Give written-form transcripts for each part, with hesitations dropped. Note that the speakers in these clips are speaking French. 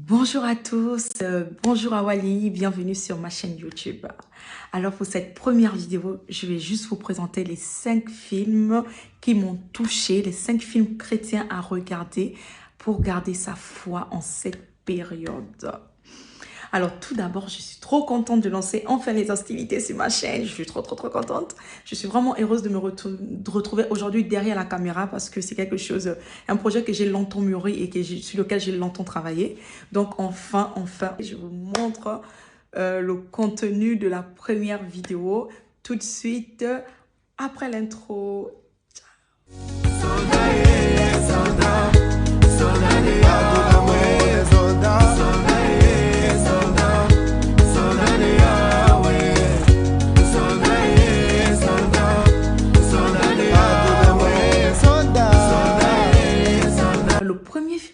Bonjour à tous, bonjour à Wally, bienvenue sur ma chaîne YouTube. Alors pour cette première vidéo, je vais juste vous présenter les 5 films qui m'ont touché, les 5 films chrétiens à regarder pour garder sa foi en cette période. Alors tout d'abord, je suis trop contente de lancer enfin les hostilités sur ma chaîne. Je suis trop contente. Je suis vraiment heureuse de me retrouver aujourd'hui derrière la caméra parce que c'est quelque chose, un projet que j'ai longtemps mûri et sur lequel j'ai longtemps travaillé. Donc enfin, je vous montre le contenu de la première vidéo tout de suite après l'intro.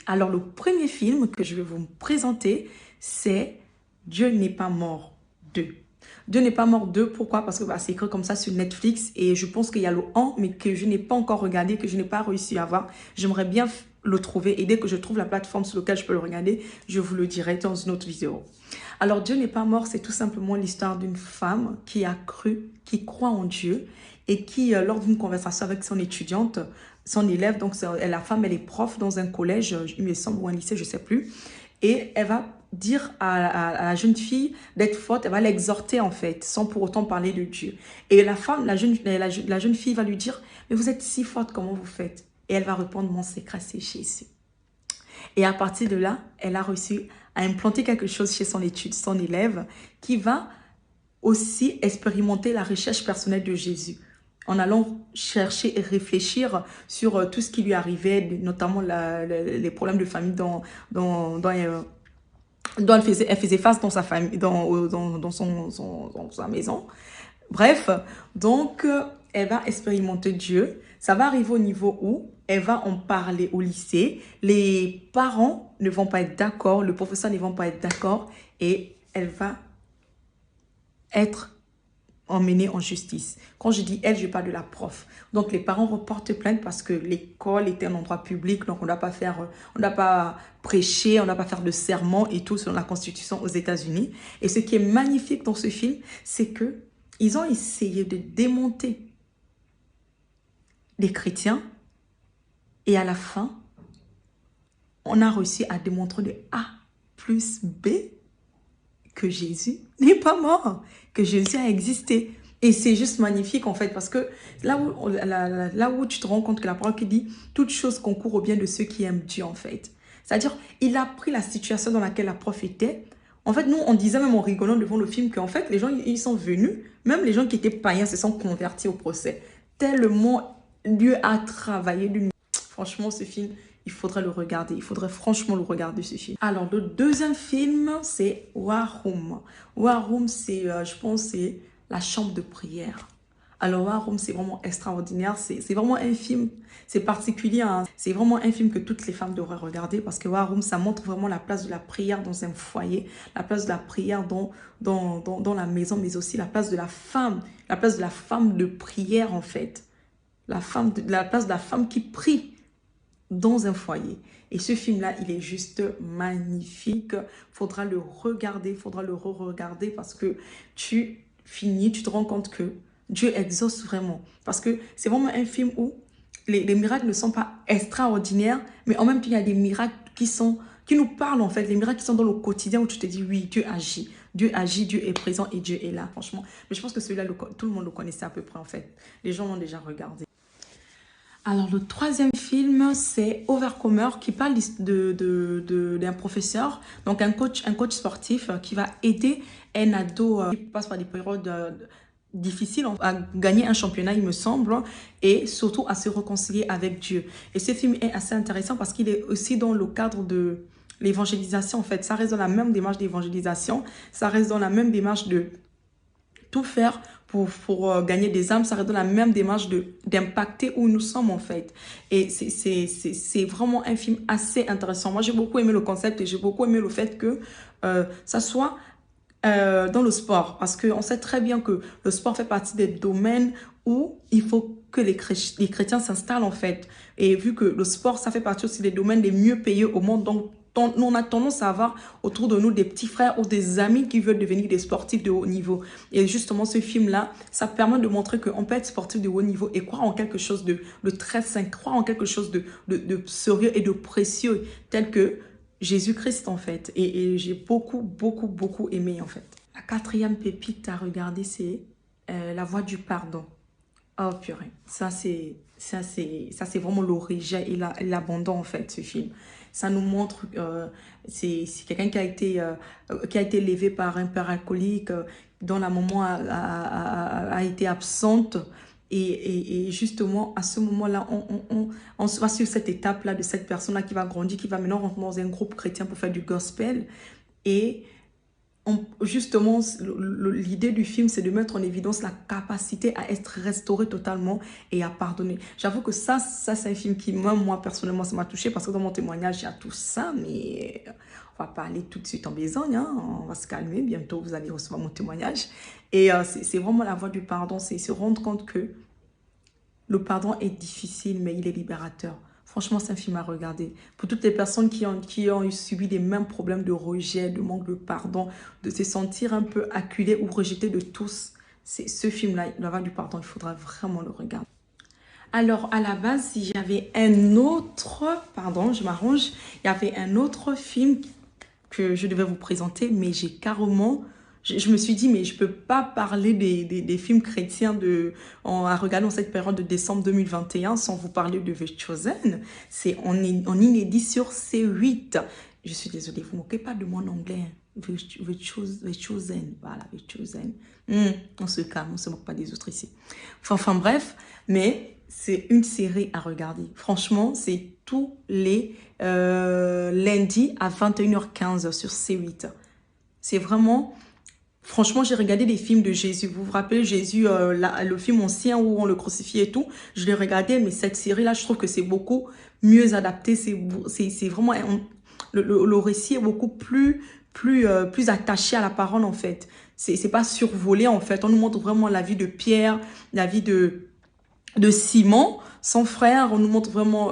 Alors, le premier film que je vais vous présenter, c'est Dieu n'est pas mort 2. Dieu n'est pas mort 2, pourquoi? Parce que c'est écrit comme ça sur Netflix et je pense qu'il y a le 1, mais que je n'ai pas encore regardé, que je n'ai pas réussi à voir. J'aimerais bien le trouver et dès que je trouve la plateforme sur laquelle je peux le regarder, je vous le dirai dans une autre vidéo. Alors, Dieu n'est pas mort, c'est tout simplement l'histoire d'une femme qui a cru, qui croit en Dieu et qui, lors d'une conversation avec son étudiante, son élève, donc la femme, elle est prof dans un collège, il me semble, ou un lycée, je ne sais plus, et elle va dire à la jeune fille d'être forte, elle va l'exhorter en fait, sans pour autant parler de Dieu. Et la jeune fille va lui dire, mais vous êtes si forte, comment vous faites? Et elle va répondre, mon secret c'est Jésus. Et à partir de là, elle a réussi à implanter quelque chose chez son élève, qui va aussi expérimenter la recherche personnelle de Jésus, en allant chercher et réfléchir sur tout ce qui lui arrivait, notamment les problèmes de famille dont elle faisait face dans sa famille, dans sa maison. Bref, donc elle va expérimenter Dieu. Ça va arriver au niveau où elle va en parler au lycée. Les parents ne vont pas être d'accord, le professeur ne vont pas être d'accord et elle va être emmenée en justice. Quand je dis elle, je parle de la prof. Donc les parents reportent plainte parce que l'école était un endroit public, donc on ne doit pas prêcher, on ne doit pas faire de sermon et tout selon la Constitution aux États-Unis. Et ce qui est magnifique dans ce film, c'est que ils ont essayé de démonter les chrétiens et à la fin, on a réussi à démontrer de A plus B que Jésus n'est pas mort, que Jésus a existé. Et c'est juste magnifique en fait, parce que là où tu te rends compte que la parole qui dit « toute chose concourt au bien de ceux qui aiment Dieu » en fait. C'est-à-dire, il a pris la situation dans laquelle la prof était. En fait, nous, on disait même en rigolant devant le film qu'en fait, les gens, ils sont venus, même les gens qui étaient païens se sont convertis au procès. Tellement Dieu a travaillé d'une... Franchement, ce film... il faudrait le regarder. Il faudrait franchement le regarder, ce film. Alors, le deuxième film, c'est War Room. War Room, c'est, je pense, c'est la chambre de prière. Alors, War Room, c'est vraiment extraordinaire. C'est vraiment un film, c'est particulier. Hein. C'est vraiment un film que toutes les femmes devraient regarder parce que War Room, ça montre vraiment la place de la prière dans un foyer, la place de la prière dans la maison, mais aussi la place de la femme de prière, en fait. La place de la femme qui prie dans un foyer. Et ce film-là, il est juste magnifique. Faudra le regarder, faudra le re-regarder parce que tu te rends compte que Dieu exauce vraiment. Parce que c'est vraiment un film où les miracles ne sont pas extraordinaires, mais en même temps, il y a des miracles qui nous parlent en fait. Les miracles qui sont dans le quotidien où tu te dis, oui, Dieu agit. Dieu agit, Dieu est présent et Dieu est là, franchement. Mais je pense que celui-là, tout le monde le connaissait à peu près en fait. Les gens l'ont déjà regardé. Alors, le troisième film, c'est Overcomer, qui parle d'un professeur, donc un coach sportif qui va aider un ado qui passe par des périodes difficiles à gagner un championnat, il me semble, et surtout à se réconcilier avec Dieu. Et ce film est assez intéressant parce qu'il est aussi dans le cadre de l'évangélisation, en fait. Ça reste dans la même démarche d'évangélisation, ça reste dans la même démarche de tout faire pour gagner des âmes, ça reste dans la même démarche d'impacter où nous sommes en fait. Et c'est vraiment un film assez intéressant. Moi, j'ai beaucoup aimé le concept et j'ai beaucoup aimé le fait que ça soit dans le sport. Parce qu'on sait très bien que le sport fait partie des domaines où il faut que les chrétiens s'installent en fait. Et vu que le sport, ça fait partie aussi des domaines les mieux payés au monde, donc on a tendance à avoir autour de nous des petits frères ou des amis qui veulent devenir des sportifs de haut niveau. Et justement, ce film-là, ça permet de montrer qu'on peut être sportif de haut niveau et croire en quelque chose de très sain, croire en quelque chose de sérieux et de précieux, tel que Jésus-Christ, en fait. Et j'ai beaucoup aimé, en fait. La quatrième pépite à regarder, c'est La Voie du Pardon. Oh purée, ça c'est vraiment l'origine et l'abandon en fait, ce film. Ça nous montre c'est quelqu'un qui a été élevé par un père alcoolique, dont la maman a été absente. Et justement, à ce moment-là, on se voit sur cette étape-là de cette personne-là qui va grandir, qui va maintenant rentrer dans un groupe chrétien pour faire du gospel. Et justement, l'idée du film, c'est de mettre en évidence la capacité à être restauré totalement et à pardonner. J'avoue que ça c'est un film qui, moi, personnellement, ça m'a touché parce que dans mon témoignage, il y a tout ça, mais on va pas aller tout de suite en besogne, hein. On va se calmer. Bientôt, vous allez recevoir mon témoignage. Et c'est vraiment la voie du pardon, c'est se rendre compte que le pardon est difficile, mais il est libérateur. Franchement, c'est un film à regarder. Pour toutes les personnes qui ont subi les mêmes problèmes de rejet, de manque de pardon, de se sentir un peu acculé ou rejeté de tous, c'est ce film-là, La Voie du Pardon, il faudra vraiment le regarder. Alors, à la base, il y avait un autre, pardon, je m'arrange, il y avait un autre film que je devais vous présenter, mais j'ai carrément... Je me suis dit, mais je ne peux pas parler des films chrétiens à regarder en cette période de décembre 2021 sans vous parler de The Chosen. C'est en inédit sur C8. Je suis désolée, vous ne moquez pas de mon anglais. The Chosen. Voilà, The Chosen. On se calme, on ne se moque pas des autres ici. Enfin bref, mais c'est une série à regarder. Franchement, c'est tous les lundis à 21h15 sur C8. C'est vraiment... Franchement, j'ai regardé des films de Jésus. Vous vous rappelez Jésus, le film ancien où on le crucifiait et tout. Je l'ai regardé, mais cette série-là, je trouve que c'est beaucoup mieux adapté. C'est vraiment... Le récit est beaucoup plus attaché à la parole, en fait. C'est pas survolé, en fait. On nous montre vraiment la vie de Pierre, la vie de Simon, son frère. On nous montre vraiment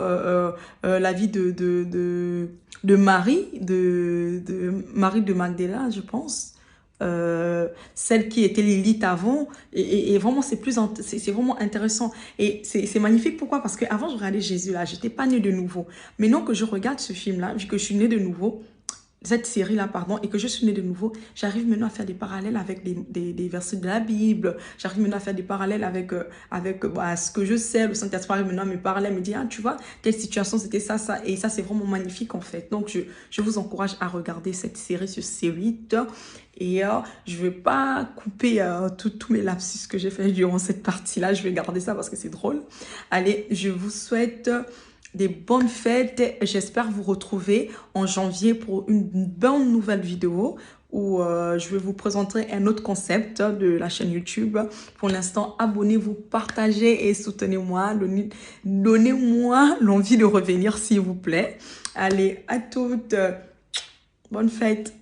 la vie de Marie, de Marie de Magdala, je pense. Celle qui était l'élite avant et vraiment c'est vraiment intéressant et c'est magnifique. Pourquoi? Parce qu'avant je regardais Jésus là, j'étais pas née de nouveau. Maintenant que je regarde ce film là, vu que je suis née de nouveau, cette série là pardon, et que je suis née de nouveau, j'arrive maintenant à faire des parallèles avec des versets de la Bible. J'arrive maintenant à faire des parallèles avec ce que je sais. Le Saint-Esprit arrive maintenant à me parler, à me dire, ah, tu vois, telle situation c'était ça et ça c'est vraiment magnifique en fait. Donc je vous encourage à regarder cette série sur C8 et je ne vais pas couper tous mes lapsus que j'ai fait durant cette partie là. Je vais garder ça parce que c'est drôle. Allez, je vous souhaite des bonnes fêtes. J'espère vous retrouver en janvier pour une bonne nouvelle vidéo où je vais vous présenter un autre concept de la chaîne YouTube. Pour l'instant, abonnez-vous, partagez et soutenez-moi. Donnez-moi l'envie de revenir, s'il vous plaît. Allez, à toutes. Bonne fête.